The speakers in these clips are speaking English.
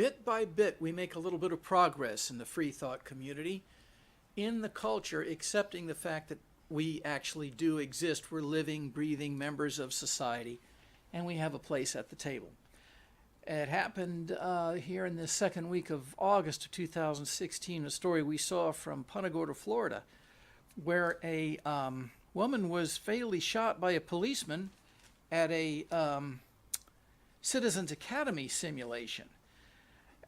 bit by bit, we make a little bit of progress in the free thought community, in the culture, accepting the fact that we actually do exist. We're living, breathing members of society, and we have a place at the table. It happened here in the second week of August of 2016, a story we saw from Punta Gorda, Florida, where a woman was fatally shot by a policeman at a Citizens Academy simulation.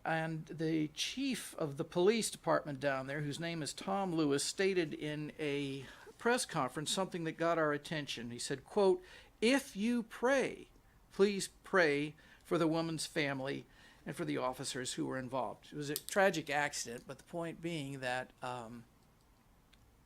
And the chief of the police department down there, whose name is Tom Lewis, stated in a press conference something that got our attention. He said, quote, "If you pray, please pray for the woman's family and for the officers who were involved." It was a tragic accident, but the point being that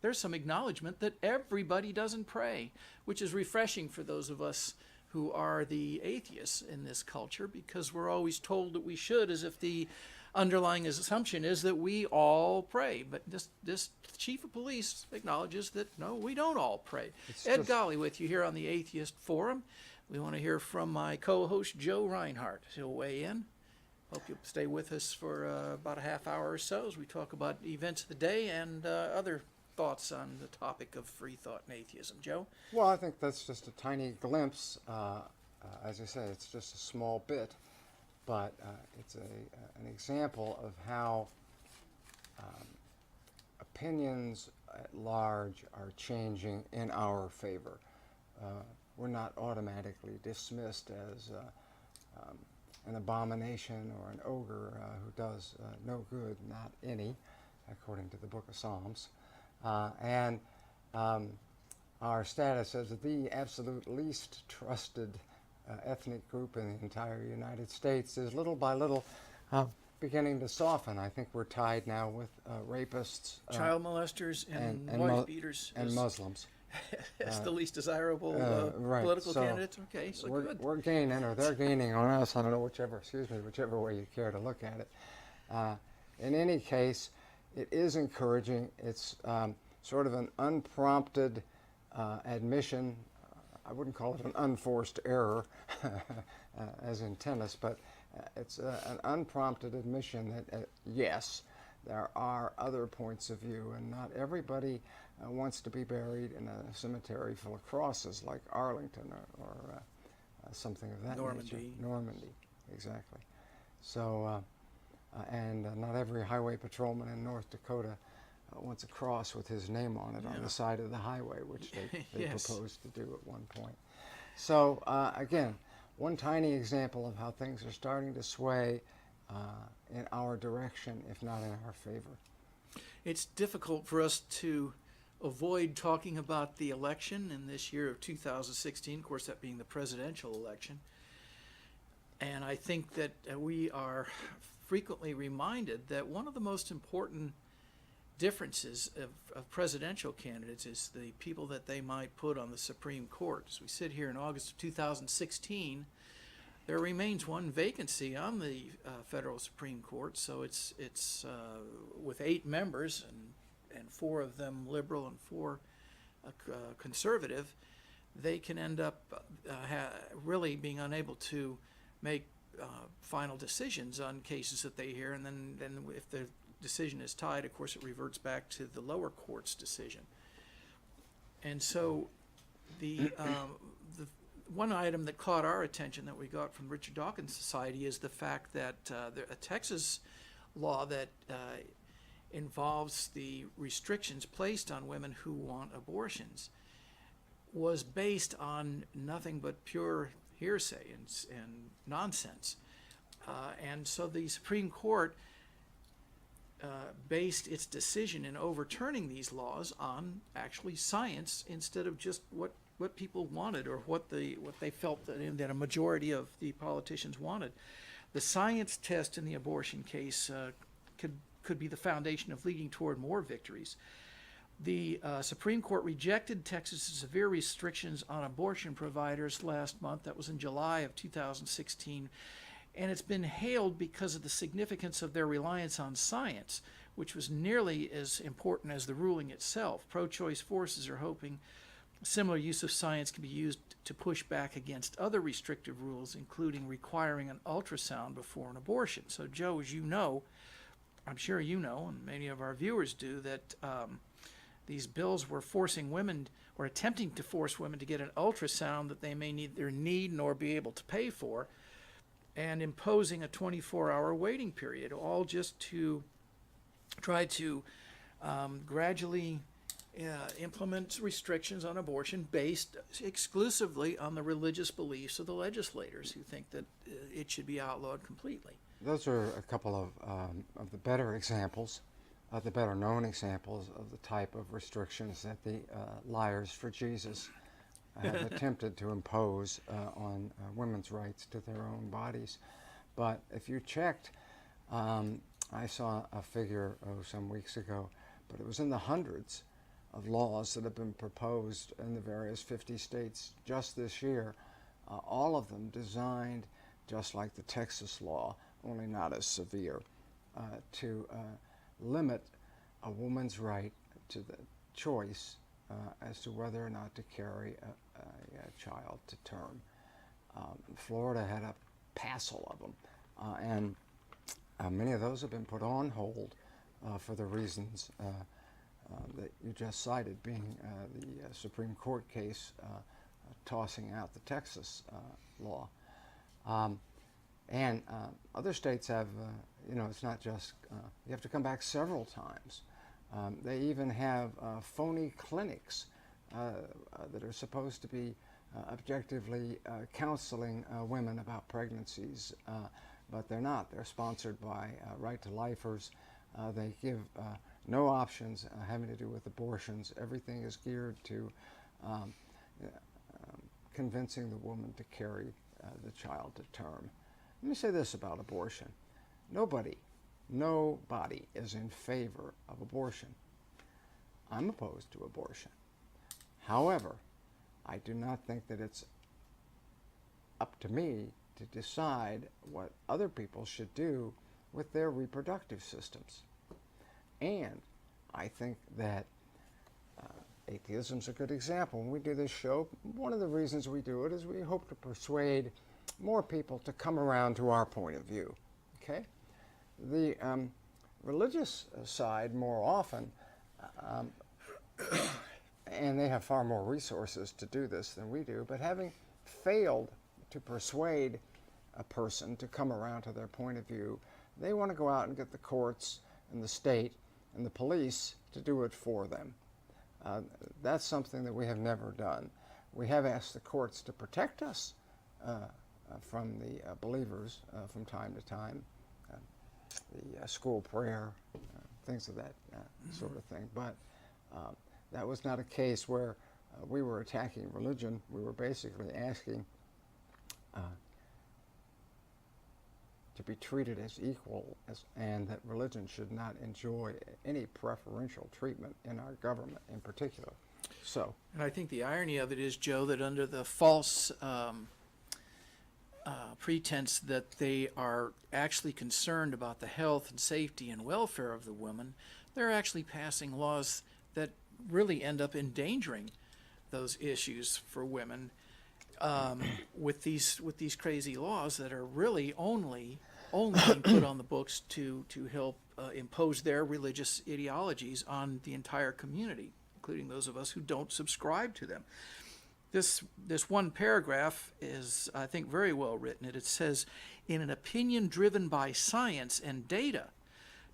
there's some acknowledgement that everybody doesn't pray, which is refreshing for those of us who are the atheists in this culture, because we're always told that we should, as if the underlying assumption is that we all pray. But this chief of police acknowledges that, no, we don't all pray. Ed Golly with you here on the Atheist Forum. We want to hear from my co-host, Joe Reinhardt. He'll weigh in. Hope you'll stay with us for about a half hour or so as we talk about events of the day and other thoughts on the topic of free thought and atheism. Joe? Well, I think that's just a tiny glimpse. As I said, it's just a small bit, but it's an example of how opinions at large are changing in our favor. We're not automatically dismissed as an abomination or an ogre who does no good, not any, according to the Book of Psalms. And our status as the absolute least trusted ethnic group in the entire United States is little by little beginning to soften. I think we're tied now with rapists, child molesters, and wife beaters. And Muslims. As the least desirable right. political So candidates. Okay, so good. We're gaining, or they're gaining on us. I don't know, whichever way you care to look at it. In any case, it is encouraging. It's sort of an unprompted admission. I wouldn't call it an unforced error, as in tennis, but it's an unprompted admission that, yes, there are other points of view, and not everybody wants to be buried in a cemetery full of crosses like Arlington or something of that nature. Normandy, exactly. So, and not every highway patrolman in North Dakota wants a cross with his name on it on the side of the highway, which they Yes. proposed to do at one point. So, again, one tiny example of how things are starting to sway in our direction, if not in our favor. It's difficult for us to avoid talking about the election in this year of 2016, of course, that being the presidential election. And I think that we are frequently reminded that one of the most important differences of presidential candidates is the people that they might put on the Supreme Court. As we sit here in August of 2016, there remains one vacancy on the federal Supreme Court, so it's with 8 members and 4 of them liberal and 4 conservative. They can end up really being unable to make final decisions on cases that they hear, and then if the decision is tied, of course, it reverts back to the lower court's decision. And so the one item that caught our attention that we got from Richard Dawkins Society is the fact that a Texas law that involves the restrictions placed on women who want abortions was based on nothing but pure hearsay and nonsense. And so the Supreme Court based its decision in overturning these laws on actually science instead of just what people wanted or what they felt that a majority of the politicians wanted. The science test in the abortion case could be the foundation of leading toward more victories. The Supreme Court rejected Texas' severe restrictions on abortion providers last month. That was in July of 2016. And it's been hailed because of the significance of their reliance on science, which was nearly as important as the ruling itself. Pro-choice forces are hoping Similar use of science can be used to push back against other restrictive rules, including requiring an ultrasound before an abortion. So, Joe, as you know, I'm sure you know, and many of our viewers do, that these bills were forcing women, or attempting to force women to get an ultrasound that they may neither need nor be able to pay for, and imposing a 24-hour waiting period, all just to try to gradually implement restrictions on abortion based exclusively on the religious beliefs of the legislators, who think that it should be outlawed completely. Those are a couple of the better examples, the better known examples of the type of restrictions that the liars for Jesus have attempted to impose on women's rights to their own bodies. But if you checked, I saw a figure some weeks ago, but it was in the hundreds of laws that have been proposed in the various 50 states just this year, all of them designed just like the Texas law, only not as severe, to limit a woman's right to the choice as to whether or not to carry a child to term. Florida had a passel of them, and many of those have been put on hold for the reasons that you just cited, being the Supreme Court case tossing out the Texas law. And other states have, it's not just, you have to come back several times. They even have phony clinics that are supposed to be objectively counseling women about pregnancies, but they're not. They're sponsored by Right to Lifers. They give no options having to do with abortions. Everything is geared to convincing the woman to carry the child to term. Let me say this about abortion. Nobody is in favor of abortion. I'm opposed to abortion. However, I do not think that it's up to me to decide what other people should do with their reproductive systems. And I think that atheism's a good example. When we do this show, one of the reasons we do it is we hope to persuade more people to come around to our point of view. Okay? The religious side, more often, and they have far more resources to do this than we do, but having failed to persuade a person to come around to their point of view, they want to go out and get the courts and the state and the police to do it for them. That's something that we have never done. We have asked the courts to protect us from the believers from time to time, the school prayer, things of that sort of thing. But that was not a case where we were attacking religion. We were basically asking to be treated as equal, and that religion should not enjoy any preferential treatment in our government in particular. So, and I think the irony of it is, Joe, that under the false pretense that they are actually concerned about the health and safety and welfare of the woman, they're actually passing laws that really end up endangering those issues for women with these crazy laws that are really only being put on the books to help impose their religious ideologies on the entire community, including those of us who don't subscribe to them. This one paragraph is, I think, very well written. It says, in an opinion driven by science and data,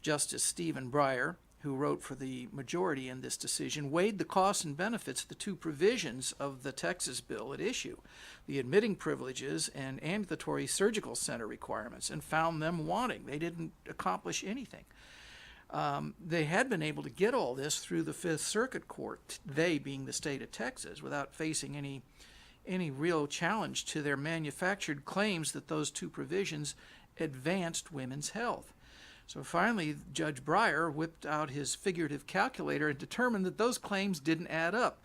Justice Stephen Breyer, who wrote for the majority in this decision, weighed the costs and benefits of the two provisions of the Texas bill at issue, the admitting privileges and ambulatory surgical center requirements, and found them wanting. They didn't accomplish anything. They had been able to get all this through the Fifth Circuit Court, they being the state of Texas, without facing any real challenge to their manufactured claims that those two provisions advanced women's health. So finally, Judge Breyer whipped out his figurative calculator and determined that those claims didn't add up.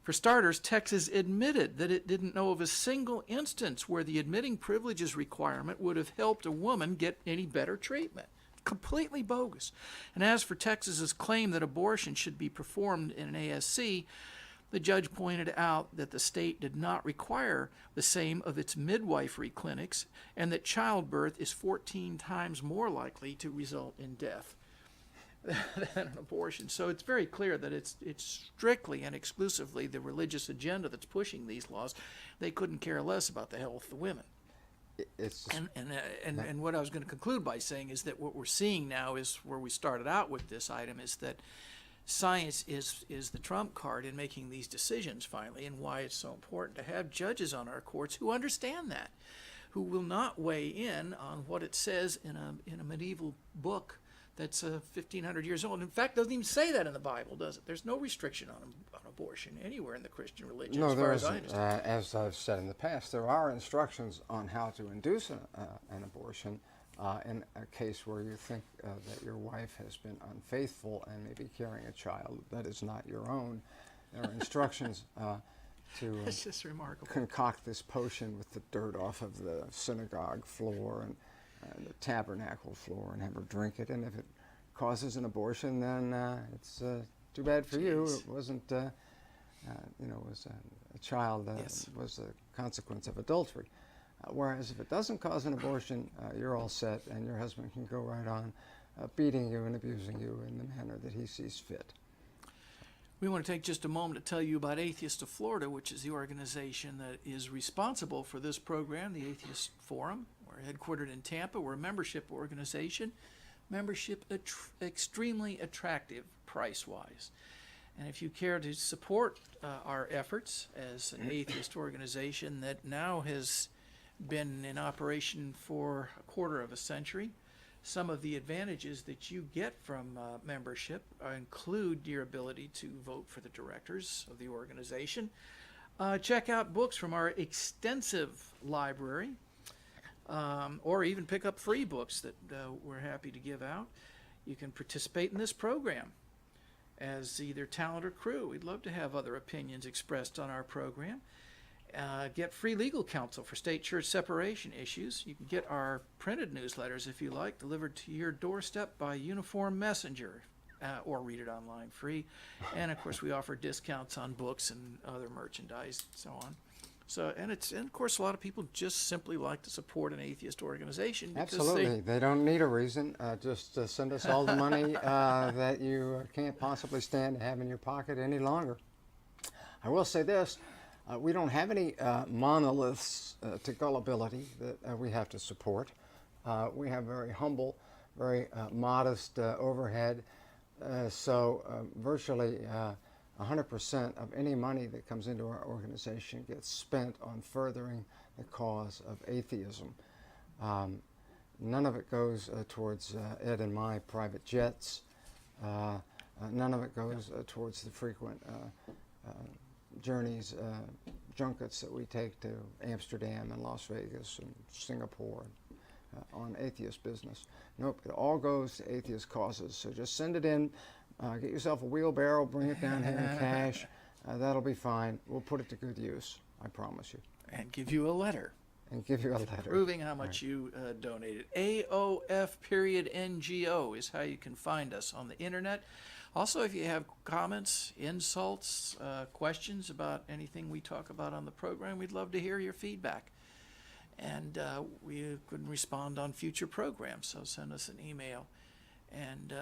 For starters, Texas admitted that it didn't know of a single instance where the admitting privileges requirement would have helped a woman get any better treatment. Completely bogus. And as for Texas's claim that abortion should be performed in an ASC, The judge pointed out that the state did not require the same of its midwifery clinics and that childbirth is 14 times more likely to result in death than an abortion. So it's very clear that it's strictly and exclusively the religious agenda that's pushing these laws. They couldn't care less about the health of the women. And what I was going to conclude by saying is that what we're seeing now is where we started out with this item, is that science is the trump card in making these decisions finally, and why it's so important to have judges on our courts who understand that, who will not weigh in on what it says in a medieval book that's 1,500 years old. In fact, doesn't even say that in the Bible, does it? There's no restriction on abortion anywhere in the Christian religion, No, as there far as I isn't. understand. As I've said in the past, there are instructions on how to induce an abortion in a case where you think that your wife has been unfaithful and may be carrying a child that is not your own. There are instructions to It's just remarkable. concoct this potion with the dirt off of the synagogue floor and the tabernacle floor and have her drink it. And if it causes an abortion, then it's too bad for you. It wasn't, it was a child Yes. was a consequence of adultery. Whereas if it doesn't cause an abortion, you're all set, and your husband can go right on beating you and abusing you in the manner that he sees fit. We want to take just a moment to tell you about Atheists of Florida, which is the organization that is responsible for this program, the Atheist Forum. We're headquartered in Tampa. We're a membership organization. Membership extremely attractive price-wise. And if you care to support our efforts as an atheist organization that now has been in operation for a quarter of a century, some of the advantages that you get from membership include your ability to vote for the directors of the organization. Check out books from our extensive library, or even pick up free books that we're happy to give out. You can participate in this program as either talent or crew. We'd love to have other opinions expressed on our program. Get free legal counsel for state church separation issues. You can get our printed newsletters, if you like, delivered to your doorstep by uniform messenger, or read it online free. And of course, we offer discounts on books and other merchandise and so on. So, and of course, a lot of people just simply like to support an atheist organization because Absolutely. They don't need a reason. Just send us all the money that you can't possibly stand to have in your pocket any longer. I will say this. We don't have any monoliths to gullibility that we have to support. We have very humble, very modest overhead. So virtually 100% of any money that comes into our organization gets spent on furthering the cause of atheism. None of it goes towards Ed and my private jets. None of it goes towards the frequent journeys, junkets that we take to Amsterdam and Las Vegas and Singapore on atheist business. Nope, it all goes to atheist causes. So just send it in, get yourself a wheelbarrow, bring it down here in cash. That'll be fine. We'll put it to good use, I promise you. and give you a letter And give you a letter. proving how much you donated. AOF.NGO is how you can find us on the internet. Also, if you have comments, insults, questions about anything we talk about on the program, we'd love to hear your feedback. And we can respond on future programs, so send us an email and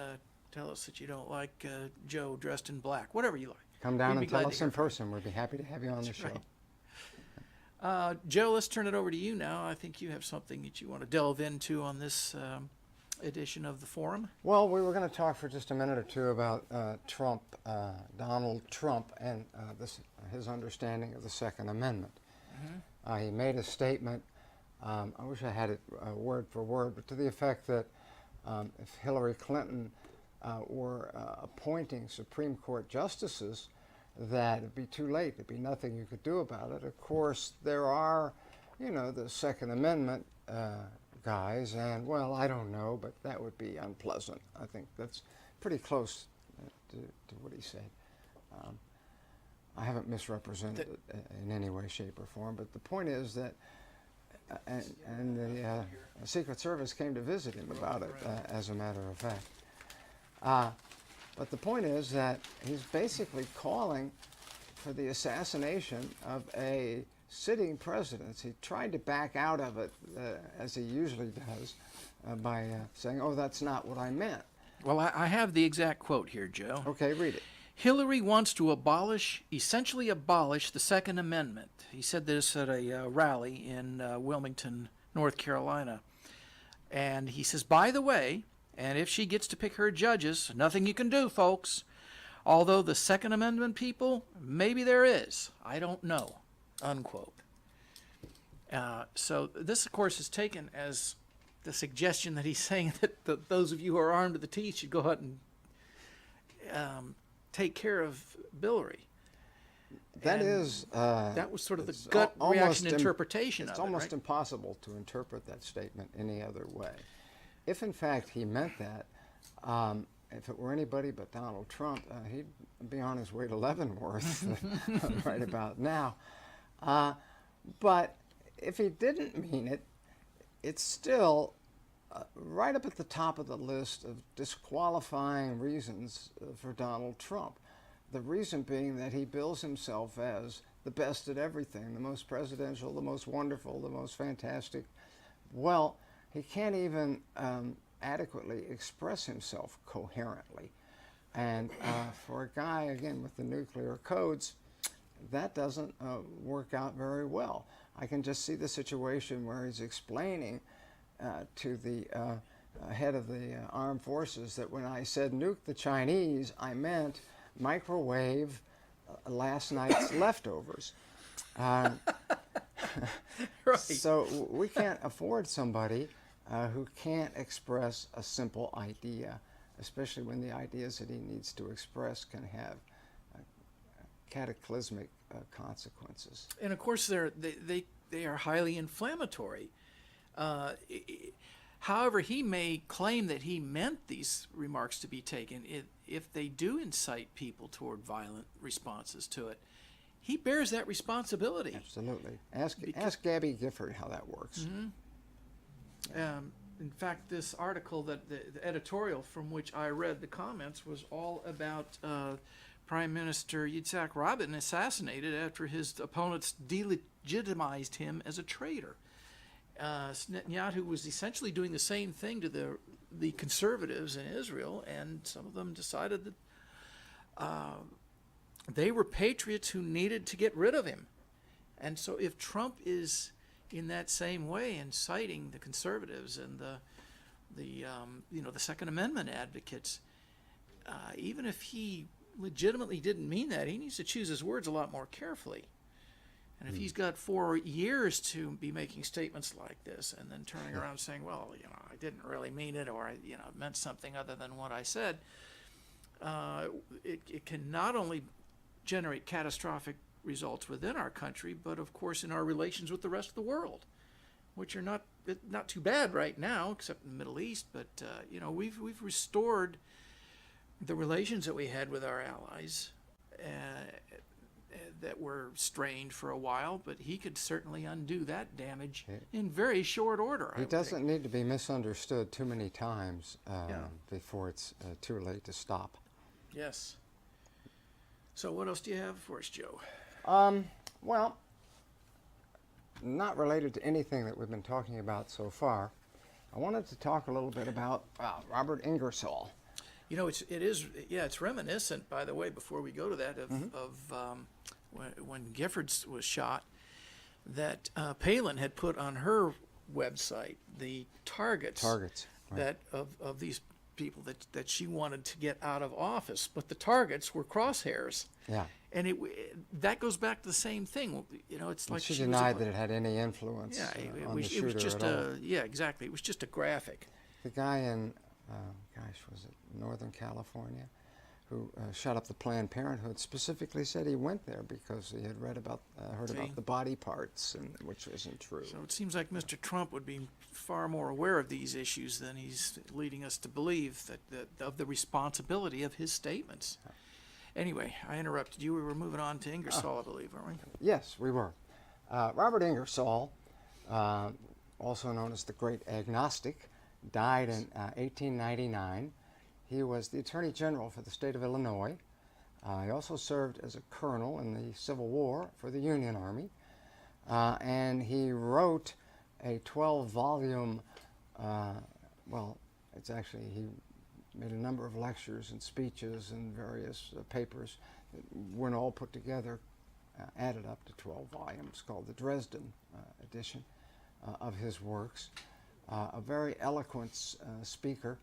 tell us that you don't like Joe dressed in black, whatever you like. Come down We'd be and tell glad to us hear in from you. person. We'd be happy to have you on the show. Right. Joe, let's turn it over to you now. I think you have something that you want to delve into on this edition of the forum. Well, we were going to talk for just a minute or two about Trump, Donald Trump, and his understanding of the Second Amendment. Mm-hmm. He made a statement, I wish I had it word for word, but to the effect that if Hillary Clinton were appointing Supreme Court justices, that it'd be too late. There'd be nothing you could do about it. Of course, there are, the Second Amendment guys, and, well, I don't know, but that would be unpleasant. I think that's pretty close to what he said. I haven't misrepresented it in any way, shape, or form, but the point is that, and the Secret Service came to visit him about it, as a matter of fact. But the point is that he's basically calling for the assassination of a sitting president. He tried to back out of it, as he usually does, by saying, "Oh, that's not what I meant." Well, I have the exact quote here, Joe. Okay, read it. Hillary wants to essentially abolish the Second Amendment. He said this at a rally in Wilmington, North Carolina. And he says, by the way, and if she gets to pick her judges, nothing you can do, folks. Although the Second Amendment people, maybe there is. I don't know, unquote. So this, of course, is taken as the suggestion that he's saying that those of you who are armed to the teeth should go out and take care of Hillary. That was sort of the gut reaction interpretation of it. It's almost right? impossible to interpret that statement any other way. If in fact he meant that, if it were anybody but Donald Trump, he'd be on his way to Leavenworth right about now. But if he didn't mean it, it's still right up at the top of the list of disqualifying reasons for Donald Trump. The reason being that he bills himself as the best at everything, the most presidential, the most wonderful, the most fantastic. Well, he can't even adequately express himself coherently. And for a guy, again, with the nuclear codes, that doesn't work out very well. I can just see the situation where he's explaining to the head of the armed forces that when I said nuke the Chinese, I meant microwave last night's leftovers. Right. So we can't afford somebody who can't express a simple idea, especially when the ideas that he needs to express can have cataclysmic consequences. And of course, they are highly inflammatory. However, he may claim that he meant these remarks to be taken. If they do incite people toward violent responses to it, he bears that responsibility. Absolutely. Ask Gabby Gifford how that works. Mm-hmm. In fact, this article, the editorial from which I read the comments, was all about Prime Minister Yitzhak Rabin assassinated after his opponents delegitimized him as a traitor. Netanyahu was essentially doing the same thing to the conservatives in Israel, and some of them decided that they were patriots who needed to get rid of him. And so if Trump is in that same way inciting the conservatives and the Second Amendment advocates, even if he legitimately didn't mean that, he needs to choose his words a lot more carefully. And if he's got 4 years to be making statements like this and then turning around and saying, well, I didn't really mean it, or it meant something other than what I said, it can not only generate catastrophic results within our country, but of course in our relations with the rest of the world, which are not too bad right now, except in the Middle East. But we've restored the relations that we had with our allies that were strained for a while, but he could certainly undo that damage in very short order. He doesn't need to be misunderstood too many times before it's too late to stop. Yes. So what else do you have for us, Joe? Well, not related to anything that we've been talking about so far. I wanted to talk a little bit about Robert Ingersoll. It's reminiscent, by the way, before we go to that, of when Giffords was shot, that Palin had put on her website the targets right. that of these people that she wanted to get out of office, but the targets were crosshairs. Yeah. And that goes back to the same thing. It's like she denied that it had any influence on the shooter it was just at all. Exactly. It was just a graphic. The guy in, was it Northern California, who shot up the Planned Parenthood, specifically said he went there because he had heard about the body parts, which isn't true. So it seems like Mr. Trump would be far more aware of these issues than he's leading us to believe, of the responsibility of his statements. Anyway, I interrupted you. We were moving on to Ingersoll, I believe, weren't we? Yes, we were. Robert Ingersoll, also known as the Great Agnostic, died in 1899. He was the Attorney General for the state of Illinois. He also served as a colonel in the Civil War for the Union Army, and he wrote a 12-volume, well, it's actually, he made a number of lectures and speeches and various papers that weren't all put together, added up to 12 volumes, called the Dresden edition of his works. A very eloquent speaker.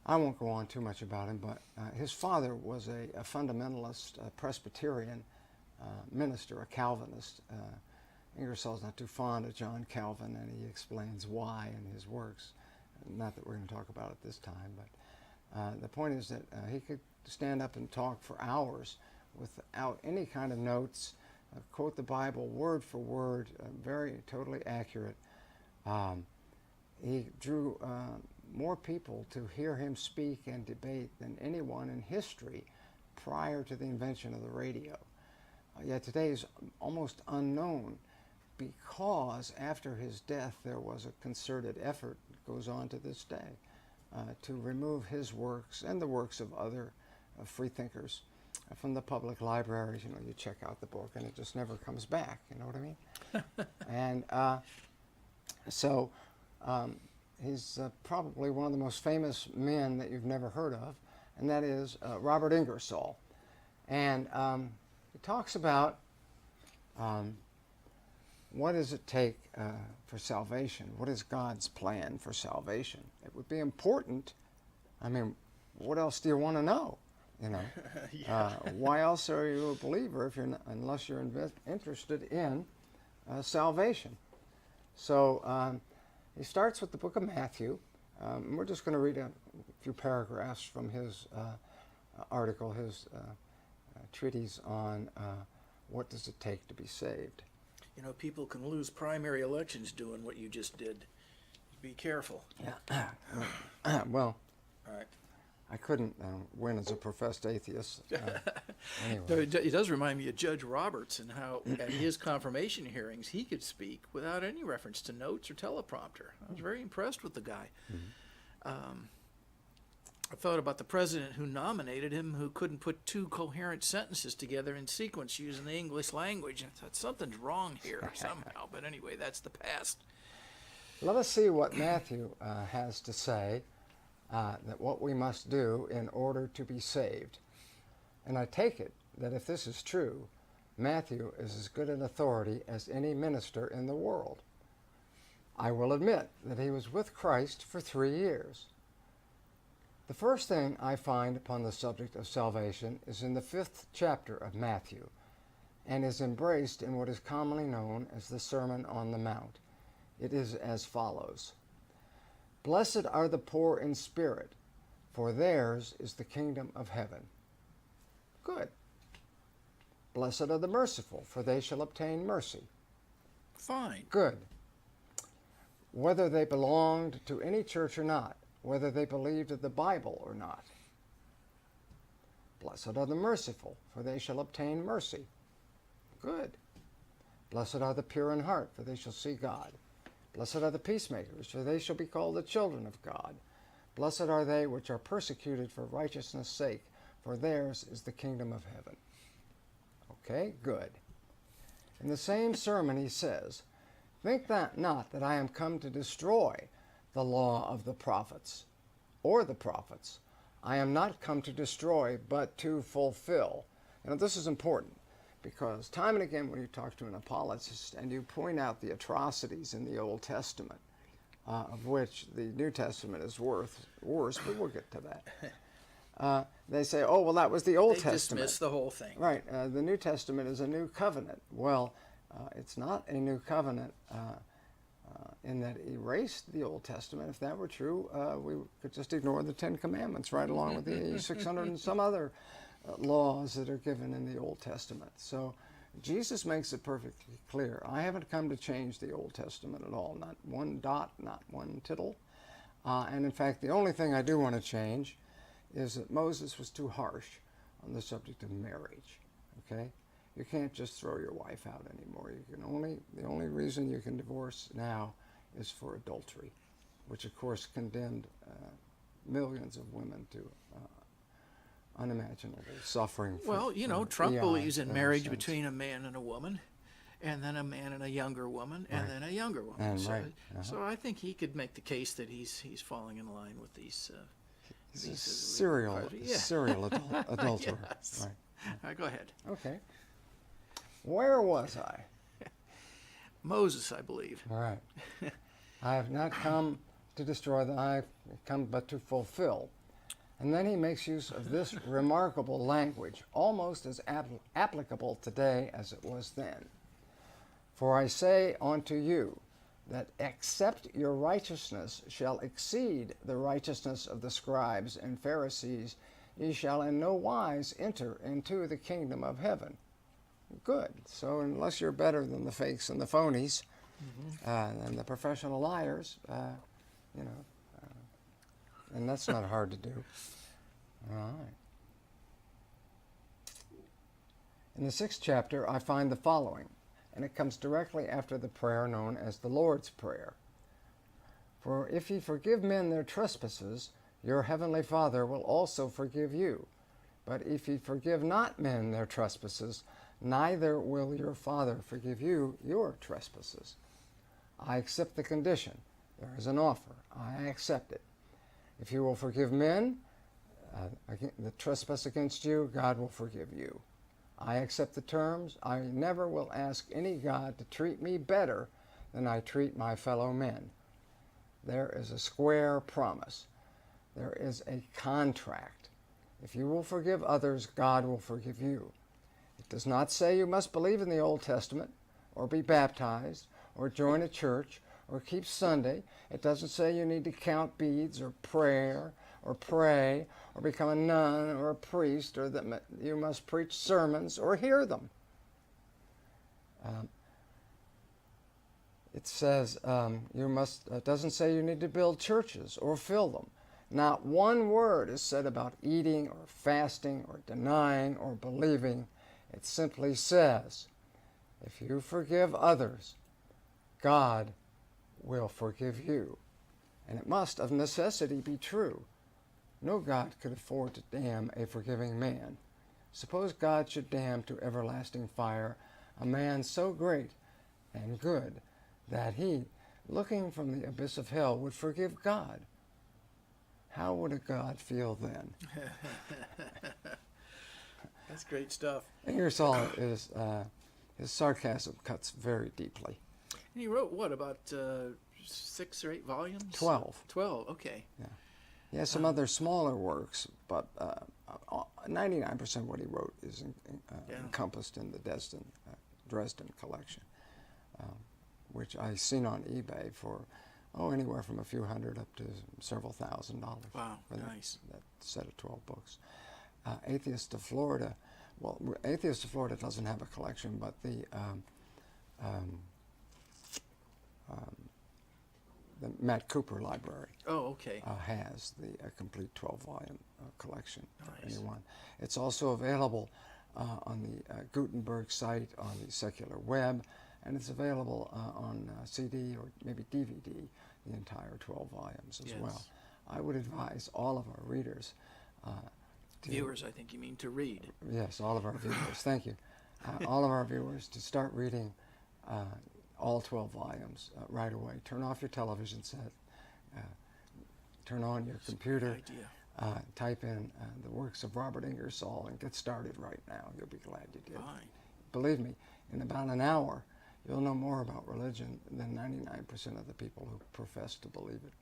I won't go on too much about him, but his father was a fundamentalist Presbyterian minister, a Calvinist. Ingersoll's not too fond of John Calvin, and he explains why in his works. Not that we're going to talk about it this time, but the point is that he could stand up and talk for hours without any kind of notes, quote the Bible word for word, very totally accurate. He drew more people to hear him speak and debate than anyone in history prior to the invention of the radio. Yet today is almost unknown, because after his death there was a concerted effort, that goes on to this day, to remove his works and the works of other freethinkers from the public libraries. You know, you check out the book and it just never comes back, you know what I mean? And so he's probably one of the most famous men that you've never heard of, and that is Robert Ingersoll. And he talks about what does it take for salvation? What is God's plan for salvation? It would be important. I mean, what else do you want to know? You know, Yeah. Why else are you a believer if you're not, unless you're interested in salvation? So he starts with the book of Matthew. We're just going to read a few paragraphs from his article, his treatise on what does it take to be saved. You know, people can lose primary elections doing what you just did. Be careful. Yeah. Well, All right. I couldn't win as a professed atheist. No, Anyway. it does remind me of Judge Roberts and how at his confirmation hearings he could speak without any reference to notes or teleprompter. I was very impressed with the guy. I thought about the president who nominated him, who couldn't put two coherent sentences together in sequence using the English language. I thought something's wrong here somehow. But anyway, that's the past. Let us see what Matthew has to say, that what we must do in order to be saved. And I take it that if this is true, Matthew is as good an authority as any minister in the world. I will admit that he was with Christ for 3 years. The first thing I find upon the subject of salvation is in the 5th chapter of Matthew, and is embraced in what is commonly known as the Sermon on the Mount. It is as follows: Blessed are the poor in spirit, for theirs is the kingdom of heaven. Good. Blessed are the merciful, for they shall obtain mercy. Fine. Good. Whether they belonged to any church or not, whether they believed in the Bible or not. Blessed are the merciful, for they shall obtain mercy. Good. Blessed are the pure in heart, for they shall see God. Blessed are the peacemakers, for they shall be called the children of God. Blessed are they which are persecuted for righteousness' sake, for theirs is the kingdom of heaven. Okay, good. In the same sermon he says, Think not that I am come to destroy the law of the prophets, or the prophets. I am not come to destroy, but to fulfill. You know, this is important, because time and again when you talk to an apologist and you point out the atrocities in the Old Testament, of which the New Testament is worse, but we'll get to that. They say, oh, well, that was the Old Testament. They dismiss the whole thing. Right. The New Testament is a new covenant. Well, it's not a new covenant in that it erased the Old Testament. If that were true, we could just ignore the Ten Commandments right along with the 600 and some other laws that are given in the Old Testament. So Jesus makes it perfectly clear. I haven't come to change the Old Testament at all, not one dot, not one tittle. And in fact, the only thing I do want to change is that Moses was too harsh on the subject of marriage. Okay? You can't just throw your wife out anymore. The only reason you can divorce now is for adultery, which of course condemned millions of women to unimaginable suffering. Well, for Trump eons believes in ever marriage since. between a man and a woman, and then a man and a younger woman, and Right. then a younger woman. And so, right, so I think he could make the case that he's falling in line with these. He's a these serial yeah. adulterer. Yes. Right. All right, go ahead. Okay. Where was I? Moses, I believe. All right. I have not come to destroy them, I have come but to fulfill. And then he makes use of this remarkable language, almost as applicable today as it was then. For I say unto you, that except your righteousness shall exceed the righteousness of the scribes and Pharisees, ye shall in no wise enter into the kingdom of heaven. Good. So unless you're better than the fakes and the phonies, and the professional liars, and that's not hard to do. All right. In the 6th chapter, I find the following, and it comes directly after the prayer known as the Lord's Prayer. For if ye forgive men their trespasses, your heavenly Father will also forgive you. But if ye forgive not men their trespasses, neither will your Father forgive you your trespasses. I accept the condition. There is an offer. I accept it. If you will forgive men the trespass against you, God will forgive you. I accept the terms. I never will ask any God to treat me better than I treat my fellow men. There is a square promise. There is a contract. If you will forgive others, God will forgive you. It does not say you must believe in the Old Testament, or be baptized, or join a church, or keep Sunday. It doesn't say you need to count beads, or prayer, or pray, or become a nun, or a priest, or that you must preach sermons, or hear them. It says it doesn't say you need to build churches, or fill them. Not one word is said about eating, or fasting, or denying, or believing. It simply says, if you forgive others, God will forgive you. And it must of necessity be true. No God could afford to damn a forgiving man. Suppose God should damn to everlasting fire a man so great and good that he, looking from the abyss of hell, would forgive God. How would a God feel then? That's great stuff. Ingersoll is, his sarcasm cuts very deeply. And he wrote, what, about 6 or 8 volumes? 12. 12, okay. Yeah. He has some other smaller works, but 99% of what he wrote is encompassed in the Dresden collection, which I've seen on eBay for, anywhere from a few hundred up to several $1,000s. Wow, for nice. That set of 12 books. Atheists of Florida, Atheists of Florida doesn't have a collection, but the Matt Cooper Library has the complete 12-volume collection for anyone. It's also available on the Gutenberg site, on the secular web, and it's available on CD or maybe DVD, the entire 12 volumes as well. I would advise all of our readers viewers, I think you mean to read. Yes, all of our viewers. Thank you. All of our viewers to start reading all 12 volumes right away. Turn off your television set. Turn on your computer. Good idea. Type in the works of Robert Ingersoll and get started right now. You'll be glad you did. Fine. Believe me, in about an hour, you'll know more about religion than 99% of the people who profess to believe it.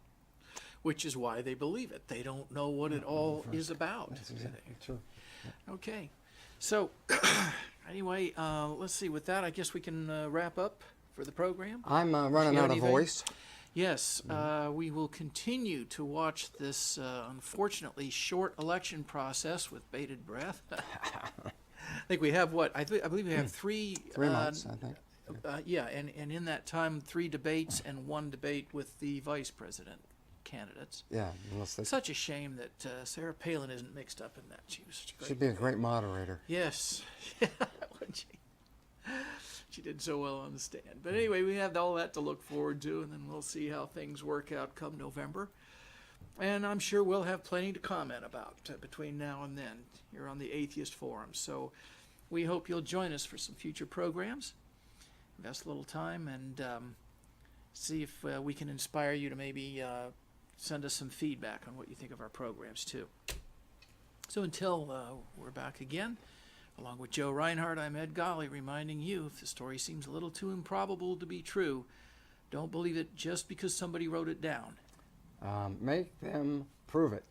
Which is why they believe it. They don't know what it all is about. That's exactly true. Okay. So, anyway, let's see. With that, I guess we can wrap up for the program. I'm running out of anything? voice. Yes, we will continue to watch this unfortunately short election process with bated breath. I think we have what? I believe we have 3 months, I think. Yeah, and in that time, 3 debates and 1 debate with the vice president candidates. Yeah, unless they Such a shame that Sarah Palin isn't mixed up in that. She'd be a great moderator. Yes, wouldn't she? She did so well on the stand. But anyway, we have all that to look forward to, and then we'll see how things work out come November. And I'm sure we'll have plenty to comment about between now and then here on the Atheist Forum. So we hope you'll join us for some future programs. Invest a little time and see if we can inspire you to maybe send us some feedback on what you think of our programs too. So until we're back again, along with Joe Reinhardt, I'm Ed Golly, reminding you, if the story seems a little too improbable to be true, don't believe it just because somebody wrote it down. Make them prove it.